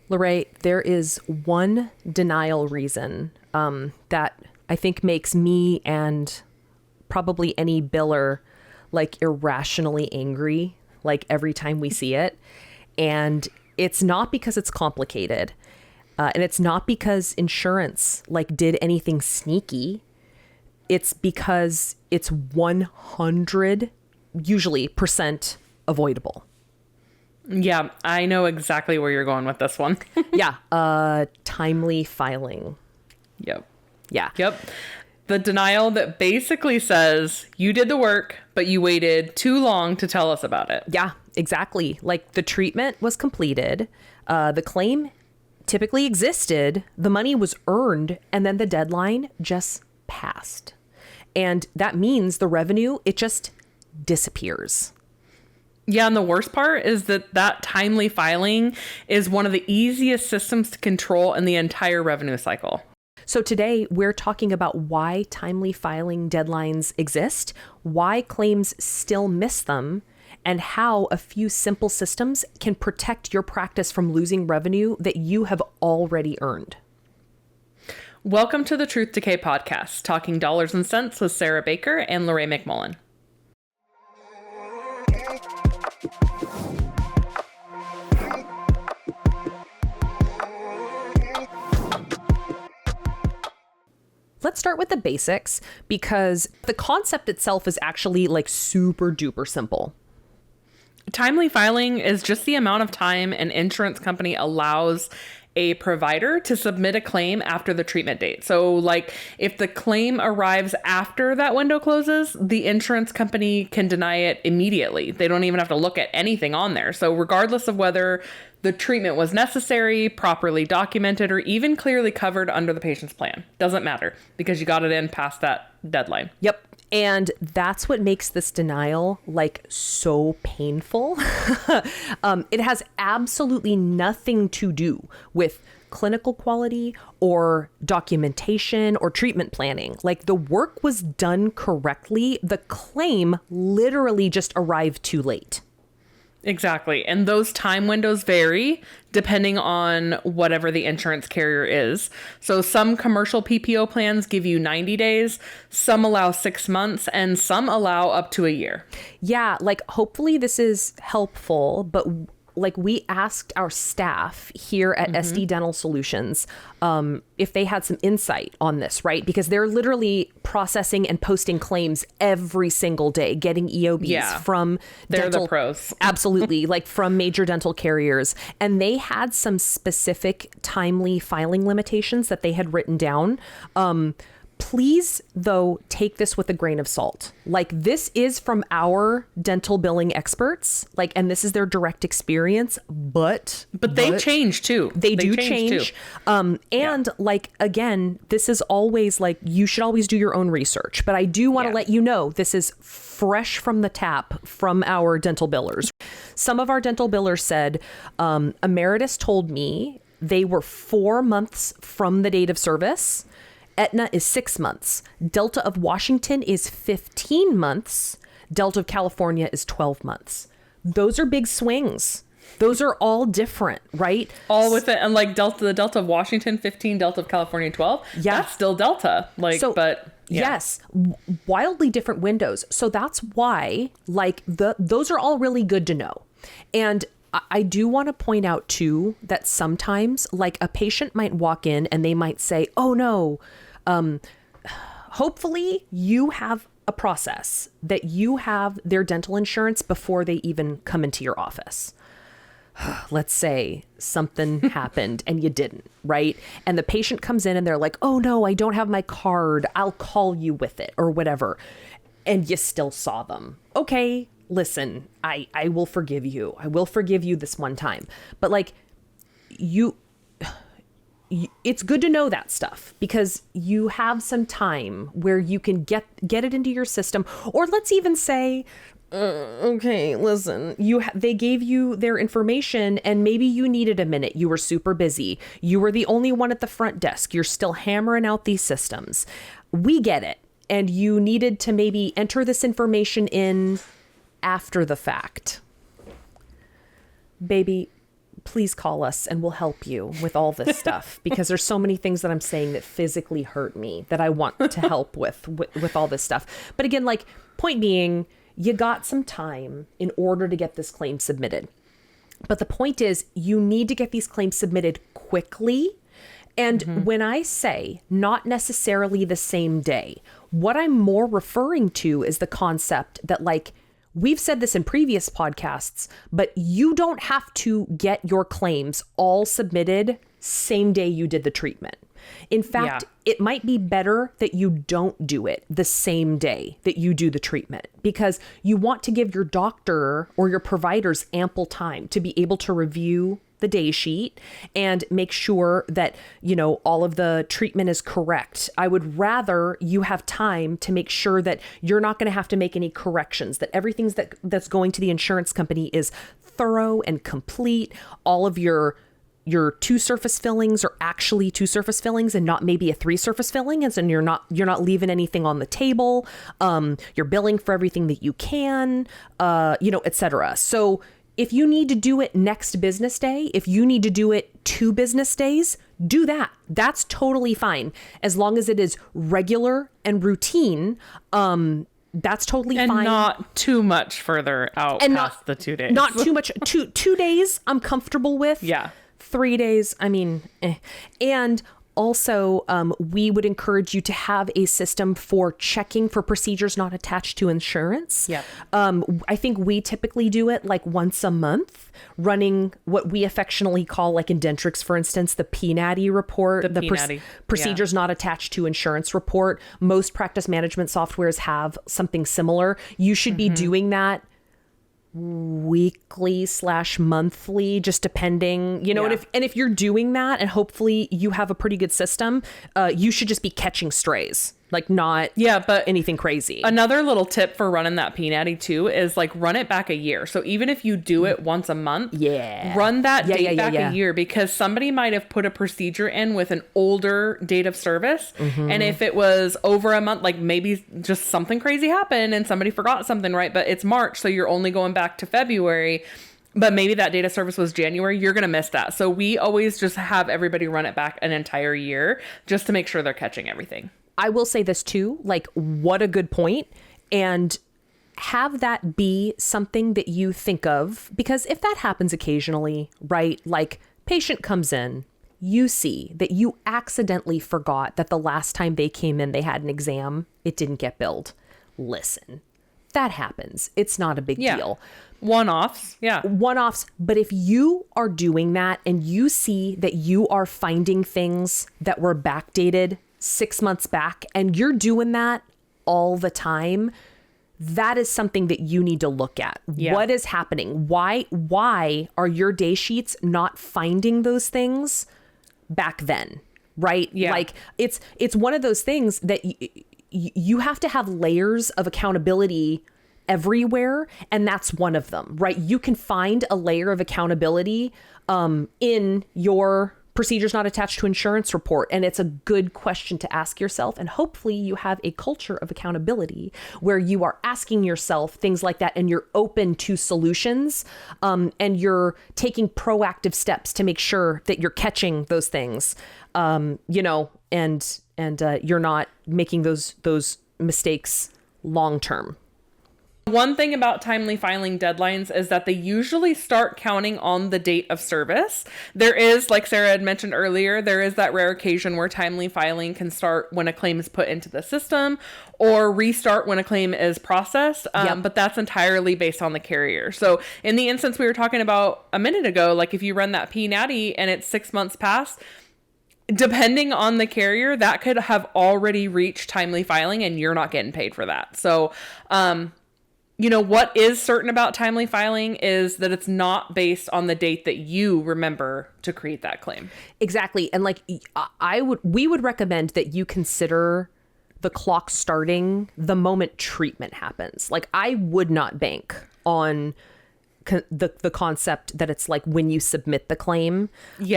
LaRae, there is one denial reason that I think makes me and probably any biller like irrationally angry, like every time we see it. And it's not because it's complicated. And it's not because insurance like did anything sneaky. It's because it's 100 usually % avoidable. Yeah, I know exactly where you're going with this one. Yeah. Timely filing. Yep. Yeah. Yep. The denial that basically says you did the work, but you waited too long to tell us about it. Yeah, exactly. Like the treatment was completed. The claim typically existed. The money was earned. And then the deadline just passed. And that means the revenue, it just disappears. Yeah, and the worst part is that timely filing is one of the easiest systems to control in the entire revenue cycle. So today we're talking about why timely filing deadlines exist, why claims still miss them, and how a few simple systems can protect your practice from losing revenue that you have already earned. Welcome to the Truth Decay Podcast, talking dollars and cents with Sara Baker and LaRae McMullen. Let's start with the basics because the concept itself is actually like super duper simple. Timely filing is just the amount of time an insurance company allows a provider to submit a claim after the treatment date. So like if the claim arrives after that window closes, the insurance company can deny it immediately. They don't even have to look at anything on there. So regardless of whether the treatment was necessary, properly documented, or even clearly covered under the patient's plan, doesn't matter because you got it in past that deadline. Yep. And that's what makes this denial like so painful. It has absolutely nothing to do with clinical quality or documentation or treatment planning. Like the work was done correctly. The claim literally just arrived too late. Exactly. And those time windows vary depending on whatever the insurance carrier is. So some commercial PPO plans give you 90 days, some allow 6 months, and some allow up to a year. Yeah, like hopefully this is helpful, but like we asked our staff here at SD Dental Solutions if they had some insight on this, right? Because they're literally processing and posting claims every single day, getting EOBs from they're the pros. Absolutely, like from major dental carriers. And they had some specific timely filing limitations that they had written down. Please, though, take this with a grain of salt. Like this is from our dental billing experts, like, and this is their direct experience, but they change too. They do change. Like, again, this is always like, you should always do your own research, but I do want to let you know, this is fresh from the tap from our dental billers. Some of our dental billers said, Emeritus told me they were 4 months from the date of service. Aetna is 6 months. Delta of Washington is 15 months. Delta of California is 12 months. Those are big swings. Those are all different, right? All with it. And like the Delta of Washington, 15, Delta of California, 12. Yeah. That's still Delta. Like, so, but yeah. Yes, wildly different windows. So that's why like those are all really good to know. And I do want to point out too, that sometimes like a patient might walk in and they might say, oh no, hopefully you have a process that you have their dental insurance before they even come into your office. Let's say something happened and you didn't, right? And the patient comes in and they're like, oh no, I don't have my card. I'll call you with it or whatever. And you still saw them. Okay, listen, I will forgive you. I will forgive you this one time. But like it's good to know that stuff because you have some time where you can get it into your system. Or let's even say, okay, listen, they gave you their information and maybe you needed a minute. You were super busy. You were the only one at the front desk. You're still hammering out these systems. We get it. And you needed to maybe enter this information in after the fact. Baby, please call us and we'll help you with all this stuff, because there's so many things that I'm saying that physically hurt me that I want to help with all this stuff. But again, like, point being, you got some time in order to get this claim submitted. But the point is, you need to get these claims submitted quickly. And when I say not necessarily the same day, what I'm more referring to is the concept that, like, we've said this in previous podcasts, but you don't have to get your claims all submitted same day you did the treatment. In fact, it might be better that you don't do it the same day that you do the treatment, because you want to give your doctor or your providers ample time to be able to review the day sheet and make sure that, you know, all of the treatment is correct. I would rather you have time to make sure that you're not going to have to make any corrections, that everything that's going to the insurance company is thorough and complete. All of your 2 surface fillings are actually 2 surface fillings and not maybe a 3 surface filling, and so you're not leaving anything on the table. You're billing for everything that you can, etc. So if you need to do it next business day, if you need to do it 2 business days, do that. That's totally fine. As long as it is regular and routine, that's totally fine. And not too much further out and past the 2 days. Not too much. 2 days I'm comfortable with. Yeah. 3 days, I mean, And also, we would encourage you to have a system for checking for procedures not attached to insurance. Yeah. I think we typically do it like once a month, running what we affectionately call, like in Dentrix, for instance, the PNADI report, the procedures not attached to insurance report. Most practice management softwares have something similar. You should be doing that weekly/monthly, just depending, you know. And if you're doing that, and hopefully you have a pretty good system, you should just be catching strays, like not but anything crazy. Another little tip for running that PNADI too is, like, run it back a year. So even if you do it once a month, run that date back a year, because somebody might have put a procedure in with an older date of service. And if it was over a month, like maybe just something crazy happened and somebody forgot something, right? But it's March, so you're only going back to February, but maybe that date of service was January, you're going to miss that. So we always just have everybody run it back an entire year just to make sure they're catching everything. I will say this too, like, what a good point. And have that be something that you think of, because if that happens occasionally, right? Like, patient comes in, you see that you accidentally forgot that the last time they came in, they had an exam, it didn't get billed. Listen, that happens. It's not a big deal. One-offs. Yeah. One-offs. But if you are doing that and you see that you are finding things that were backdated 6 months back, and you're doing that all the time, that is something that you need to look at. What is happening? Why are your day sheets not finding those things back then? Right? Like, it's one of those things that you have to have layers of accountability everywhere, and that's one of them, right? You can find a layer of accountability in your procedures not attached to insurance report, and it's a good question to ask yourself. And hopefully you have a culture of accountability where you are asking yourself things like that, and you're open to solutions, and you're taking proactive steps to make sure that you're catching those things, and you're not making those mistakes long term. One thing about timely filing deadlines is that they usually start counting on the date of service. There is, like Sara had mentioned earlier, there is that rare occasion where timely filing can start when a claim is put into the system, or restart when a claim is processed. But that's entirely based on the carrier. So in the instance we were talking about a minute ago, like if you run that PNADI and it's 6 months past, depending on the carrier, that could have already reached timely filing and you're not getting paid for that. So, what is certain about timely filing is that it's not based on the date that you remember to create that claim. Exactly. And like, we would recommend that you consider the clock starting the moment treatment happens. Like, I would not bank on the concept that it's like when you submit the claim. Most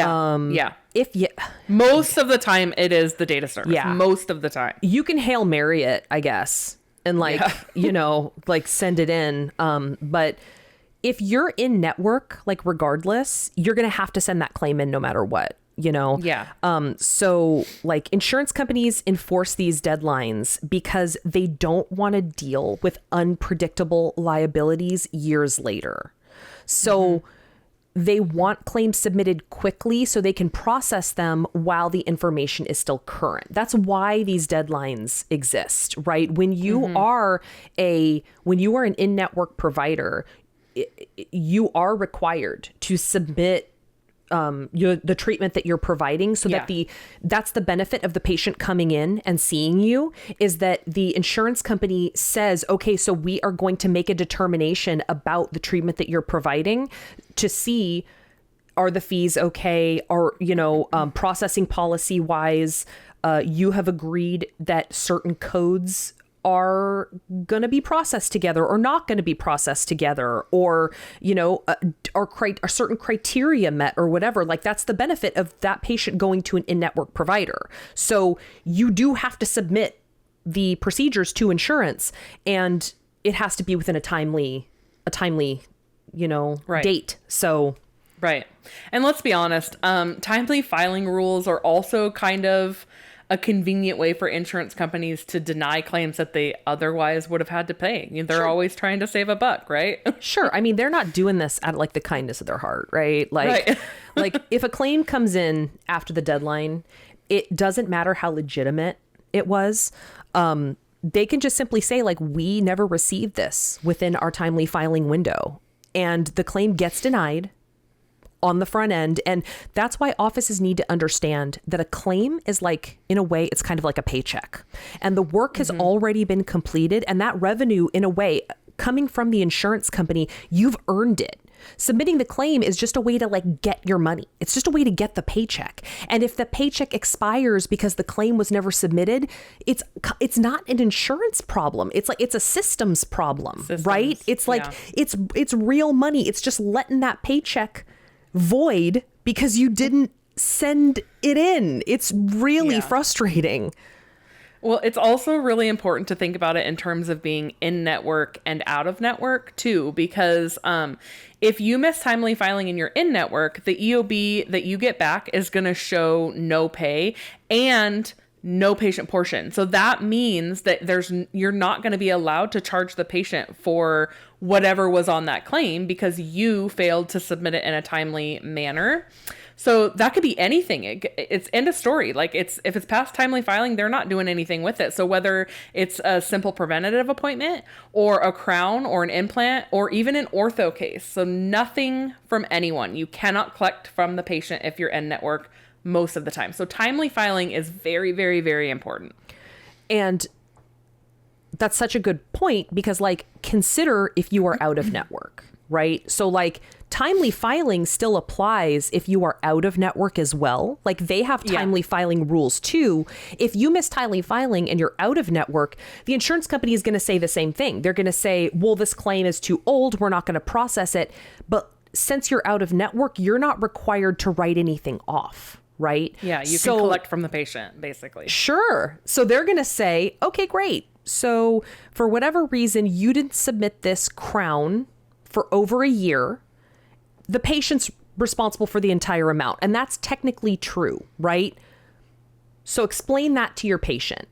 of the time it is the date of service. Most of the time. You can Hail Mary it, I guess, and like, like send it in. But if you're in network, like regardless, you're going to have to send that claim in no matter what, you know? Yeah. So like insurance companies enforce these deadlines because they don't want to deal with unpredictable liabilities years later. So they want claims submitted quickly so they can process them while the information is still current. That's why these deadlines exist, right? When you are an in-network provider, you are required to submit the treatment that you're providing so that that's the benefit of the patient coming in and seeing you, is that the insurance company says, okay, so we are going to make a determination about the treatment that you're providing to see, are the fees okay? Or, processing policy wise, you have agreed that certain codes are going to be processed together or not going to be processed together, or, are certain criteria met or whatever. Like, that's the benefit of that patient going to an in-network provider. So you do have to submit the procedures to insurance, and it has to be within a timely, date. So. Right. And let's be honest, timely filing rules are also kind of a convenient way for insurance companies to deny claims that they otherwise would have had to pay. They're always trying to save a buck, right? Sure. I mean, they're not doing this out of like the kindness of their heart, right? Like, like if a claim comes in after the deadline, it doesn't matter how legitimate it was. They can just simply say, like, we never received this within our timely filing window, and the claim gets denied on the front end. And that's why offices need to understand that a claim is like, in a way, it's kind of like a paycheck, and the work has already been completed. And that revenue, in a way, coming from the insurance company, you've earned it. Submitting the claim is just a way to like get your money. It's just a way to get the paycheck. And if the paycheck expires because the claim was never submitted, it's not an insurance problem. It's like, it's a systems problem, right? It's like, it's real money. It's just letting that paycheck void because you didn't send it in. It's really frustrating. Well, it's also really important to think about it in terms of being in network and out of network too, because if you miss timely filing in your in network, the EOB that you get back is going to show no pay and no patient portion. So that means that you're not going to be allowed to charge the patient for whatever was on that claim because you failed to submit it in a timely manner. So that could be anything. It's end of story. Like, if it's past timely filing, they're not doing anything with it. So whether it's a simple preventative appointment or a crown or an implant or even an ortho case. So nothing from anyone. You cannot collect from the patient if you're in network most of the time. So timely filing is very, very, very important. And that's such a good point because, like, consider if you are out of network, right? So like, timely filing still applies if you are out of network as well. Like, they have timely filing rules too. If you miss timely filing and you're out of network, the insurance company is going to say the same thing. They're going to say, well, this claim is too old. We're not going to process it. But since you're out of network, you're not required to write anything off, right? Yeah, you can collect from the patient, basically. Sure. So they're going to say, okay, great. So for whatever reason, you didn't submit this crown for over a year. The patient's responsible for the entire amount. And that's technically true, right? So explain that to your patient.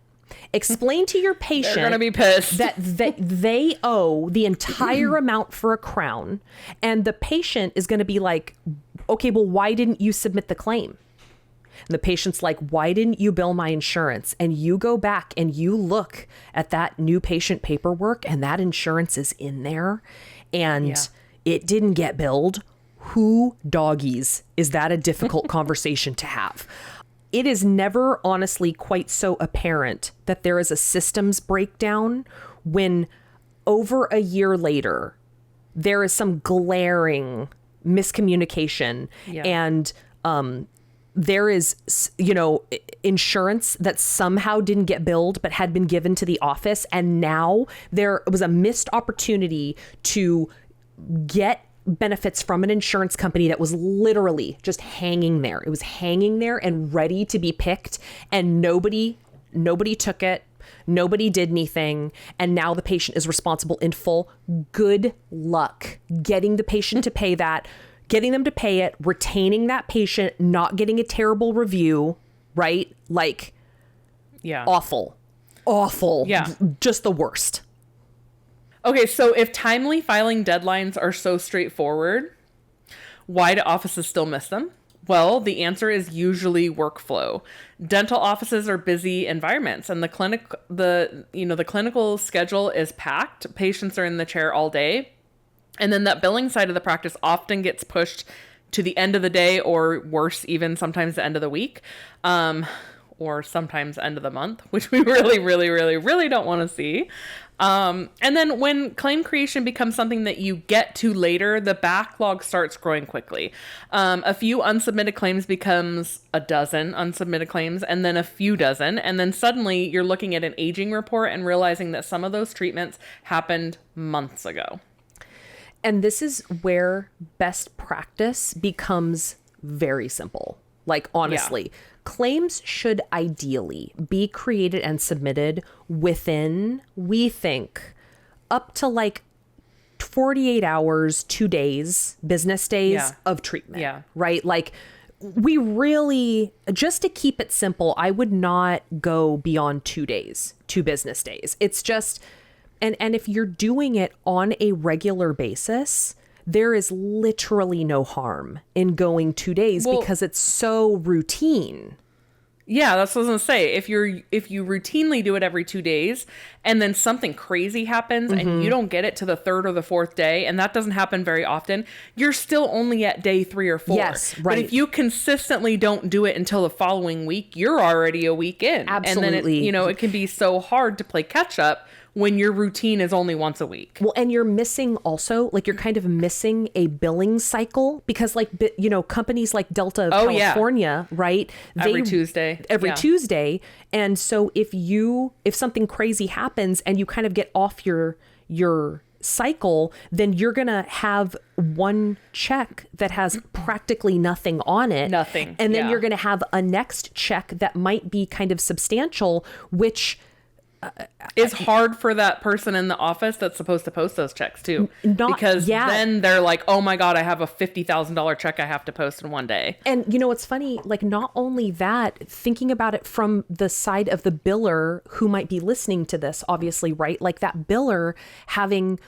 Explain to your patient they're gonna be pissed. that they owe the entire amount for a crown. And the patient is going to be like, okay, well, why didn't you submit the claim? And the patient's like, why didn't you bill my insurance? And you go back and you look at that new patient paperwork and that insurance is in there and it didn't get billed. Who doggies? Is that a difficult conversation to have? It is never honestly quite so apparent that there is a systems breakdown when over a year later, there is some glaring miscommunication and there is, insurance that somehow didn't get billed but had been given to the office. And now there was a missed opportunity to get benefits from an insurance company that was literally just hanging there. It was hanging there and ready to be picked, and nobody took it. nobody did anything, and now the patient is responsible in full. Good luck getting the patient to pay that, getting them to pay it, retaining that patient, not getting a terrible review, right? Like, yeah, awful, yeah, just the worst. Okay, so if timely filing deadlines are so straightforward, why do offices still miss them? Well, the answer is usually workflow. Dental offices are busy environments, and the clinical schedule is packed. Patients are in the chair all day. And then that billing side of the practice often gets pushed to the end of the day, or worse, even sometimes the end of the week, or sometimes end of the month, which we really, really, really, really don't want to see. And then when claim creation becomes something that you get to later, the backlog starts growing quickly. A few unsubmitted claims becomes a dozen unsubmitted claims, and then a few dozen. And then suddenly you're looking at an aging report and realizing that some of those treatments happened months ago. And this is where best practice becomes very simple. Like, honestly, claims should ideally be created and submitted within, we think, up to like 48 hours, 2 days, business days of treatment. Yeah. Right? Like, we really, just to keep it simple, I would not go beyond 2 days, 2 business days. It's just, and if you're doing it on a regular basis, there is literally no harm in going 2 days because it's so routine. Yeah, that's what I was gonna say. If you routinely do it every 2 days and then something crazy happens and you don't get it to the third or the fourth day, and that doesn't happen very often, you're still only at day 3 or 4. Yes, right. But if you consistently don't do it until the following week, you're already a week in. Absolutely. And then it can be so hard to play catch up when your routine is only once a week. Well, and you're missing also, like, you're kind of missing a billing cycle because, like, companies like Delta of California, right? Every Tuesday. Tuesday. And so if something crazy happens and you kind of get off your cycle, then you're going to have one check that has practically nothing on it. Nothing. And then you're going to have a next check that might be kind of substantial, which it's hard for that person in the office that's supposed to post those checks too, because then they're like, oh my God, I have a $50,000 check I have to post in one day. And you know, what's funny, like, not only that, thinking about it from the side of the biller who might be listening to this, obviously, right? Like, that biller having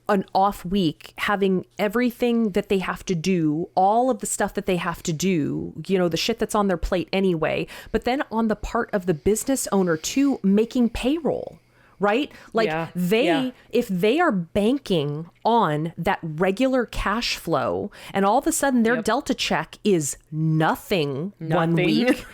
an off week, having everything that they have to do, all of the stuff that they have to do, the shit that's on their plate anyway, but then on the part of the business owner too, making payroll, right? Like, if they are banking on that regular cash flow and all of a sudden their Delta check is nothing 1 week,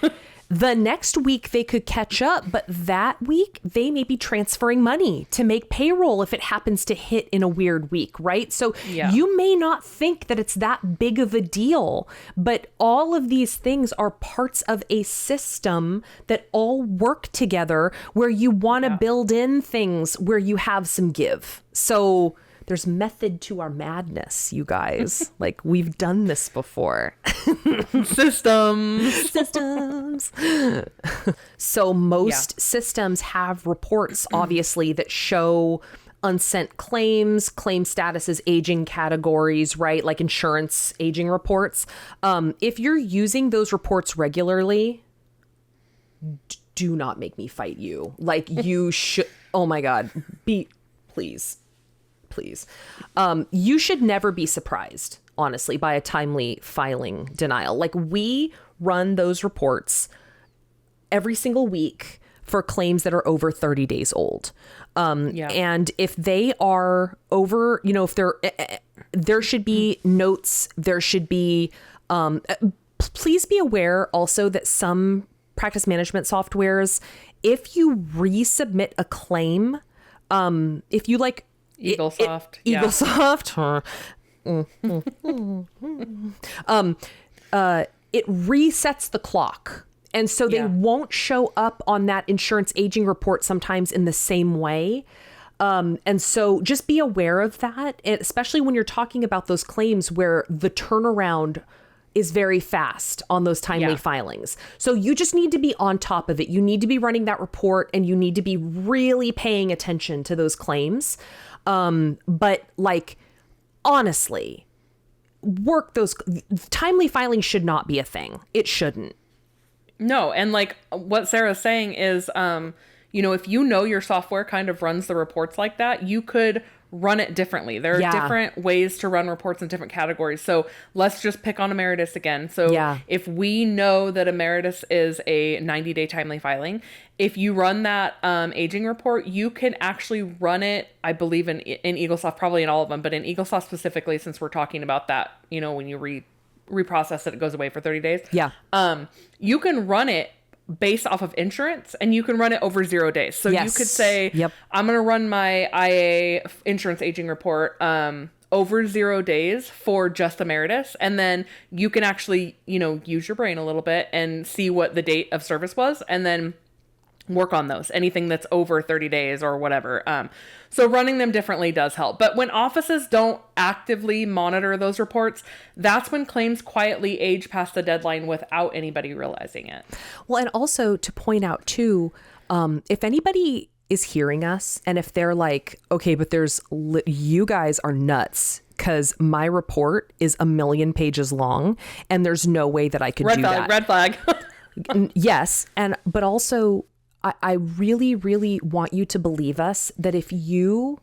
the next week they could catch up, but that week they may be transferring money to make payroll if it happens to hit in a weird week, right? So you may not think that it's that big of a deal, but all of these things are parts of a system that all work together where you want to build in things where you have some give. So there's method to our madness, you guys. Like, we've done this before. Systems. So most systems have reports, obviously, that show unsent claims, claim statuses, aging categories, right? Like insurance aging reports. If you're using those reports regularly, do not make me fight you. Like, you should, oh my God, please. You should never be surprised, honestly, by a timely filing denial. Like, we run those reports every single week for claims that are over 30 days old. And if they are over, if there should be notes, there should be, please be aware also that some practice management softwares, if you resubmit a claim, if you like, EagleSoft. It resets the clock. And so they won't show up on that insurance aging report sometimes in the same way. And so just be aware of that, especially when you're talking about those claims where the turnaround is very fast on those timely filings. So you just need to be on top of it. You need to be running that report, and you need to be really paying attention to those claims. But like, honestly, timely filing should not be a thing. It shouldn't. No. And like what Sarah's saying is, if your software kind of runs the reports like that, you could run it differently. There are different ways to run reports in different categories. So let's just pick on emeritus again. So if we know that emeritus is a 90-day timely filing, if you run that aging report, you can actually run it, I believe in EagleSoft, probably in all of them, but in EagleSoft specifically, since we're talking about that, when you reprocess it, it goes away for 30 days. Yeah. You can run it based off of insurance, and you can run it over 0 days. So you could say, I'm going to run my IA insurance aging report over 0 days for just emeritus. And then you can actually, use your brain a little bit and see what the date of service was, and then work on those, anything that's over 30 days or whatever. So running them differently does help. But when offices don't actively monitor those reports, that's when claims quietly age past the deadline without anybody realizing it. Well, and also to point out too, if anybody is hearing us and if they're like, okay, but you guys are nuts, because my report is 1 million pages long and there's no way that I could do that. Red flag. Yes. But also, I really, really want you to believe us that if you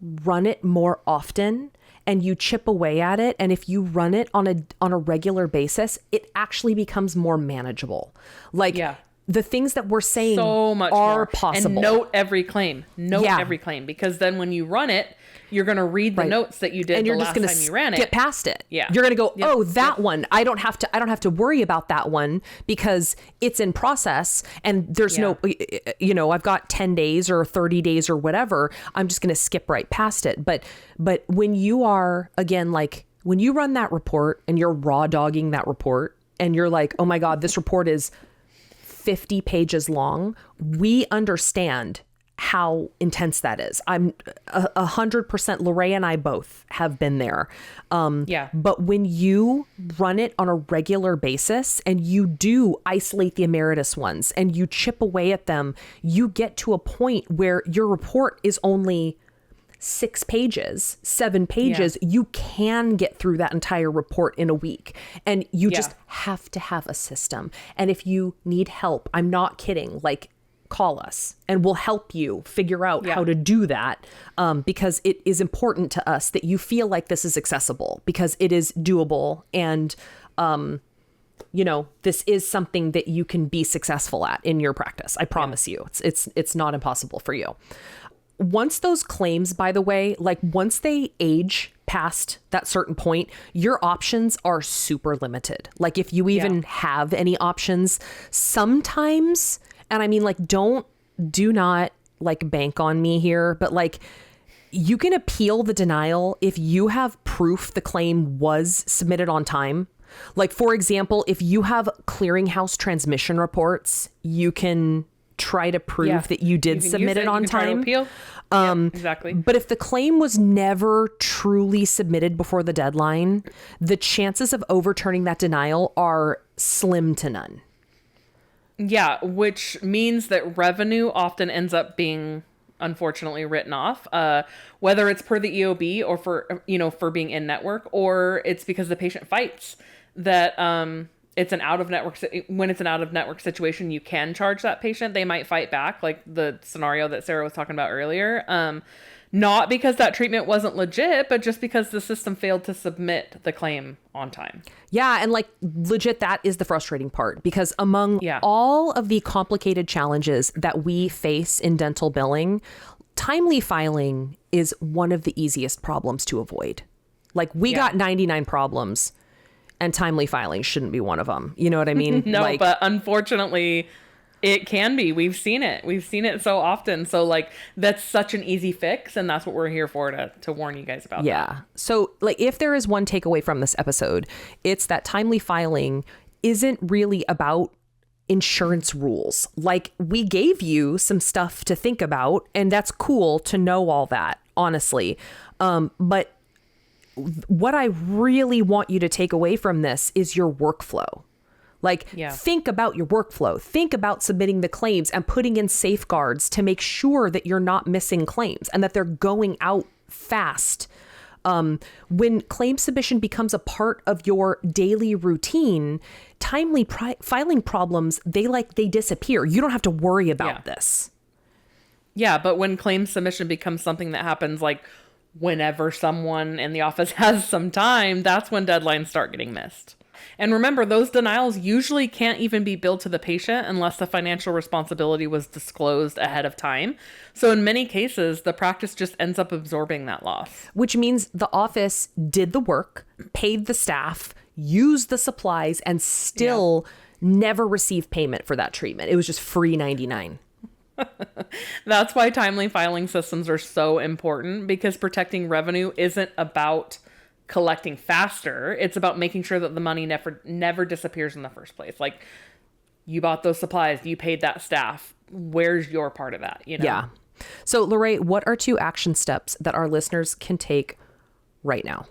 run it more often and you chip away at it, and if you run it on a regular basis, it actually becomes more manageable. Like the things that we're saying so much are more possible. And note every claim. Every claim, because then when you run it, you're going to read the notes that you did and you're the just last time you ran it. Get past it. Yeah. You're going to go, oh, that one. I don't have to worry about that one because it's in process, and there's no, I've got 10 days or 30 days or whatever. I'm just going to skip right past it. But when you are, again, like when you run that report and you're raw dogging that report and you're like, oh my God, this report is 50 pages long. We understand how intense that is. I'm 100%. LaRae and I both have been there. But when you run it on a regular basis and you do isolate the emeritus ones and you chip away at them, you get to a point where your report is only 6 pages, 7 pages. You can get through that entire report in a week, and you just have to have a system. And if you need help, I'm not kidding, like, call us and we'll help you figure out how to do that, because it is important to us that you feel like this is accessible, because it is doable, and this is something that you can be successful at in your practice. I promise you, it's not impossible for you. Once those claims, by the way, like once they age past that certain point, your options are super limited. Like if you even have any options sometimes, and I mean, like, do not like bank on me here, but like you can appeal the denial if you have proof the claim was submitted on time. Like, for example, if you have clearinghouse transmission reports, you can try to prove that you did submit it on time. Appeal. Exactly. But if the claim was never truly submitted before the deadline, the chances of overturning that denial are slim to none. Yeah, which means that revenue often ends up being, unfortunately, written off, whether it's per the EOB or for being in network, or it's because the patient fights that it's an out-of-network. When it's an out-of-network situation, you can charge that patient. They might fight back, like the scenario that Sarah was talking about earlier. Not because that treatment wasn't legit, but just because the system failed to submit the claim on time. Yeah. And like legit, that is the frustrating part, because among all of the complicated challenges that we face in dental billing, timely filing is one of the easiest problems to avoid. Like we got 99 problems, and timely filing shouldn't be one of them. You know what I mean? No, but unfortunately it can be. We've seen it so often. So like that's such an easy fix, and that's what we're here for, to warn you guys about. Yeah. So like if there is one takeaway from this episode, it's that timely filing isn't really about insurance rules. Like we gave you some stuff to think about, and that's cool to know all that, honestly. But what I really want you to take away from this is your workflow. Like, think about your workflow. Think about submitting the claims and putting in safeguards to make sure that you're not missing claims and that they're going out fast. When claim submission becomes a part of your daily routine, timely filing problems, they disappear. You don't have to worry about this. Yeah, but when claim submission becomes something that happens like whenever someone in the office has some time, that's when deadlines start getting missed. And remember, those denials usually can't even be billed to the patient unless the financial responsibility was disclosed ahead of time. So in many cases, the practice just ends up absorbing that loss. Which means the office did the work, paid the staff, used the supplies, and still never received payment for that treatment. It was just free $99. That's why timely filing systems are so important, because protecting revenue isn't about collecting faster. It's about making sure that the money never disappears in the first place. Like, you bought those supplies, you paid that staff. Where's your part of that? You know? Yeah. So LaRae, what are 2 action steps that our listeners can take right now?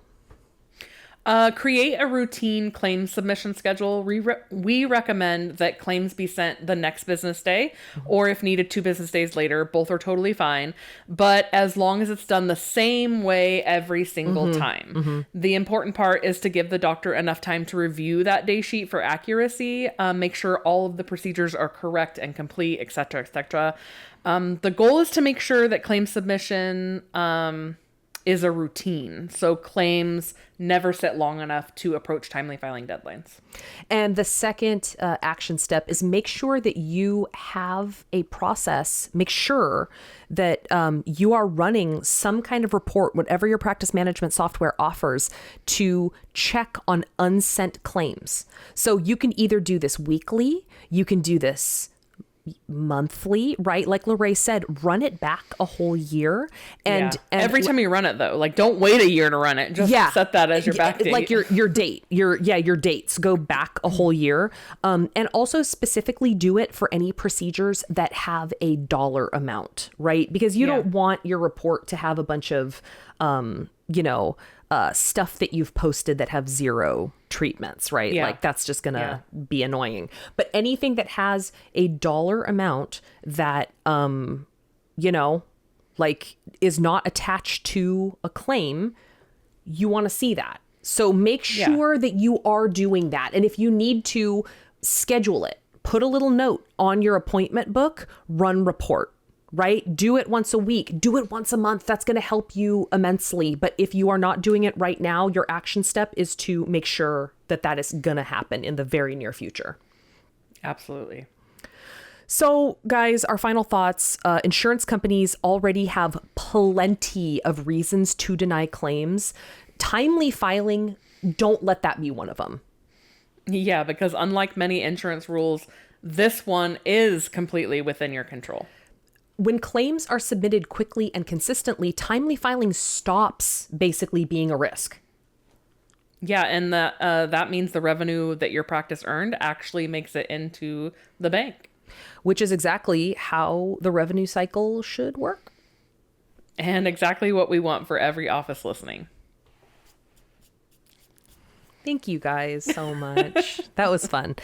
Create a routine claim submission schedule. We recommend that claims be sent the next business day, or if needed, 2 business days later. Both are totally fine. But as long as it's done the same way every single time. The important part is to give the doctor enough time to review that day sheet for accuracy, make sure all of the procedures are correct and complete, et cetera, et cetera. The goal is to make sure that claim submission is a routine. So claims never sit long enough to approach timely filing deadlines. And the second action step is make sure that you have a process. Make sure that you are running some kind of report, whatever your practice management software offers, to check on unsent claims. So you can either do this weekly, you can do this monthly, right? Like LaRae said, run it back a whole year. And every time you run it, though, like, don't wait a year to run it. Just set that as your back date. Like your date, your dates go back a whole year. And also specifically do it for any procedures that have a dollar amount, right? Because you don't want your report to have a bunch of, stuff that you've posted that have 0 treatments, right? Like, that's just gonna be annoying. But anything that has a dollar amount that, is not attached to a claim, you want to see that. So make sure that you are doing that. And if you need to, schedule it. Put a little note on your appointment book, run report. Right? Do it once a week, do it once a month. That's going to help you immensely. But if you are not doing it right now, your action step is to make sure that that is going to happen in the very near future. Absolutely. So guys, our final thoughts. Insurance companies already have plenty of reasons to deny claims. Timely filing, don't let that be one of them. Yeah, because unlike many insurance rules, this one is completely within your control. When claims are submitted quickly and consistently, timely filing stops basically being a risk. Yeah, and that means the revenue that your practice earned actually makes it into the bank. Which is exactly how the revenue cycle should work. And exactly what we want for every office listening. Thank you guys so much. That was fun.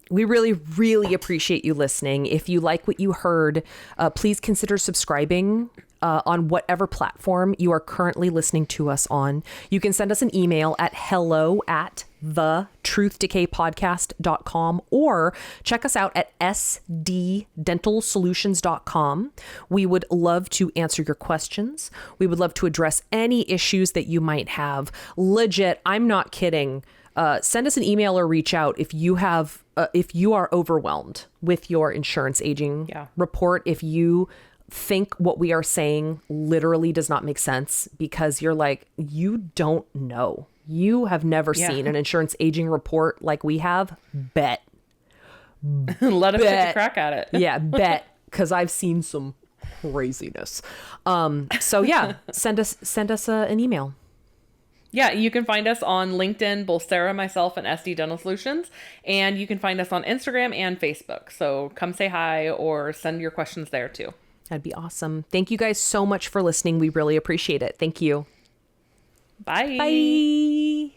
We really, really appreciate you listening. If you like what you heard, please consider subscribing on whatever platform you are currently listening to us on. You can send us an email at hello@thetruthdecaydpodcast.com or check us out at sddentalsolutions.com. We would love to answer your questions. We would love to address any issues that you might have. Legit, I'm not kidding. Send us an email or reach out if you have, if you are overwhelmed with your insurance aging report. If you think what we are saying literally does not make sense because you're like, you don't know. You have never seen an insurance aging report like we have. Bet. Let us take a crack at it. Yeah, bet. Because I've seen some craziness. So yeah, send us an email. Yeah, you can find us on LinkedIn, both Sara, myself, and SD Dental Solutions. And you can find us on Instagram and Facebook. So come say hi or send your questions there too. That'd be awesome. Thank you guys so much for listening. We really appreciate it. Thank you. Bye. Bye.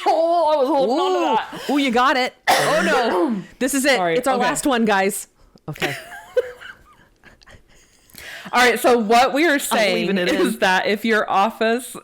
Oh, I was holding on to that. Ooh, you got it. Oh no. This is it. Sorry. It's our Okay. last one, guys. Okay. All right, so what we are saying leaving it is in. that if your office